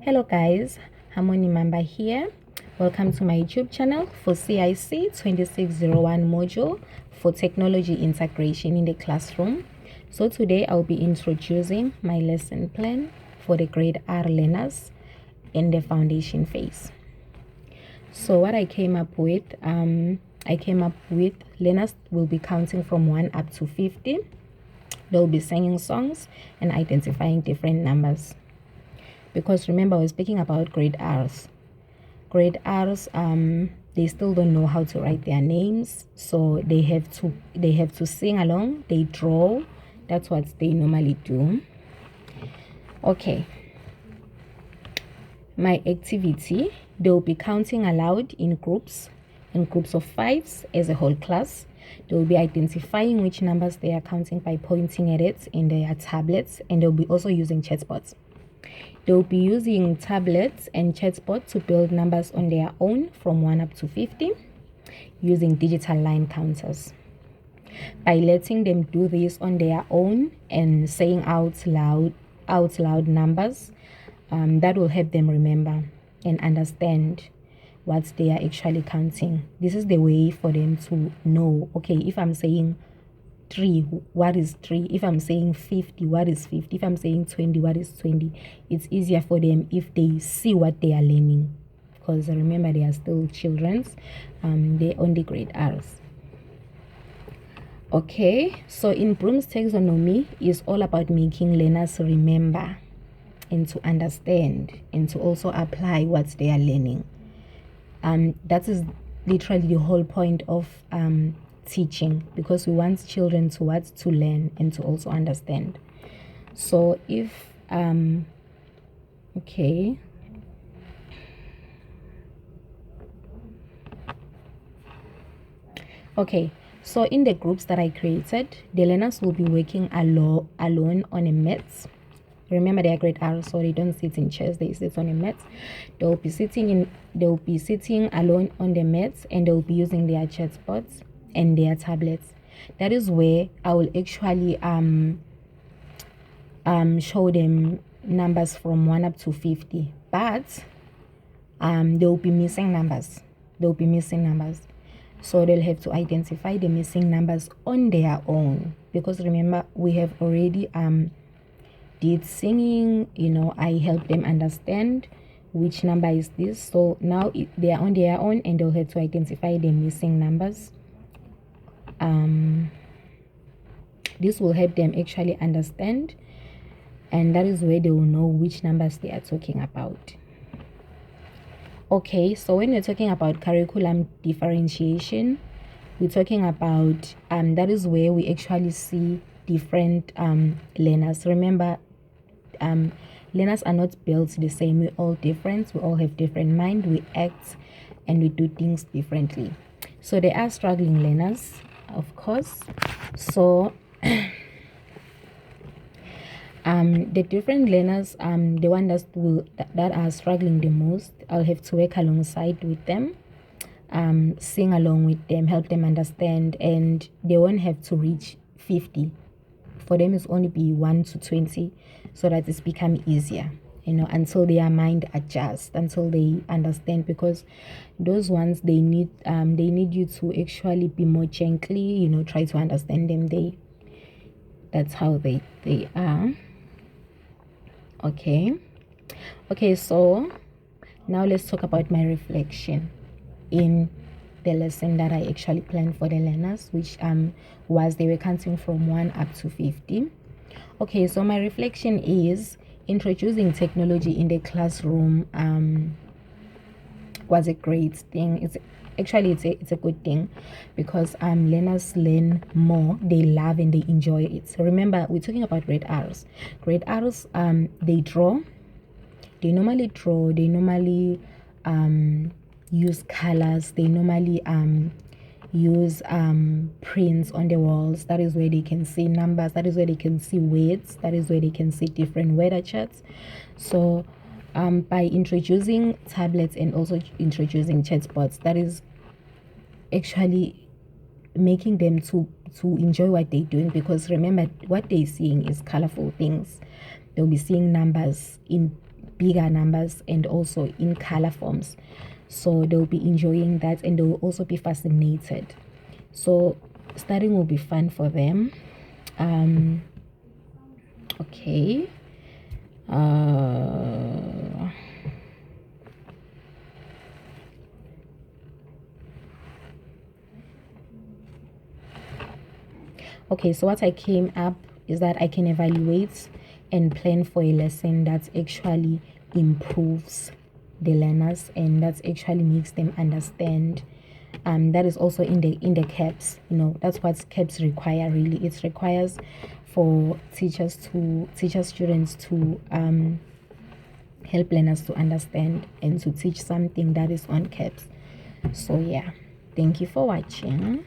Hello guys, Harmony Mamba here. Welcome to my YouTube channel for CIC2601 module for technology integration in the classroom. So today I'll be introducing my lesson plan for the grade R learners in the foundation phase. So what I came up with, learners will be counting from 1 up to 50. They'll be singing songs and identifying different numbers. Because remember, I was speaking about grade R's. Grade R's, they still don't know how to write their names, so they have to sing along. They draw. That's what they normally do. Okay. My activity, they'll be counting aloud in groups of 5s as a whole class. They'll be identifying which numbers they are counting by pointing at it in their tablets, and they'll be also using chatbots. They'll be using tablets and chatbots to build numbers on their own from 1 up to 50 using digital line counters. By letting them do this on their own and saying out loud numbers, that will help them remember and understand what they are actually counting. This is the way for them to know, okay, if I'm saying 3, what is 3? If I'm saying 50, what is 50? If I'm saying 20, what is 20? It's easier for them if they see what they are learning, because remember, they are still children's. They're only grade R's. Okay, so in Bloom's taxonomy is all about making learners remember and to understand and to also apply what they are learning. That is literally the whole point of teaching, because we want children to learn and to also understand. So if so in the groups that I created, the learners will be working alone on a mat. Remember, they are grade R, so they don't sit in chairs, they sit on a mat. They'll be sitting alone on the mats, and they'll be using their chatbots and their tablets. That is where I will actually show them numbers from 1 up to 50, but they'll be missing numbers. So they'll have to identify the missing numbers on their own, because remember, we have already did singing. I help them understand which number is this. So now they are on their own, and they'll have to identify the missing numbers. This will help them actually understand, and that is where they will know which numbers they are talking about. Okay, so when we're talking about curriculum differentiation, we're talking about that is where we actually see different learners. Remember, learners are not built the same. We're all different. We all have different mind. We act and we do things differently. So there are struggling learners, of course. So the different learners, the ones that are struggling the most, I'll have to work alongside with them, sing along with them, help them understand, and they won't have to reach 50. For them, it's only be 1 to 20, so that it's become easier, until their mind adjusts, until they understand, because those ones, they need you to actually be more gently, try to understand them. That's how they are. Okay, so now let's talk about my reflection in the lesson that I actually planned for the learners, which was they were counting from 1 up to 50. Okay, so my reflection is introducing technology in the classroom was a great thing. It's a good thing, because learners learn more, they love and they enjoy it. So remember, we're talking about grade R's. Grade R's, they draw. They normally draw. They normally use colors. They normally use prints on the walls. That is where they can see numbers. That is where they can see words. That is where they can see different weather charts. So by introducing tablets and also introducing chatbots, that is actually making them to enjoy what they're doing, because remember, what they're seeing is colorful things. They'll be seeing numbers in bigger numbers and also in color forms. So they'll be enjoying that, and they'll also be fascinated. So studying will be fun for them. Okay. Okay, so what I came up is that I can evaluate and plan for a lesson that actually improves the learners and that actually makes them understand. That is also in the CAPS. That's what CAPS require. Really, it requires for teachers students to help learners to understand and to teach something that is on CAPS. So yeah, thank you for watching.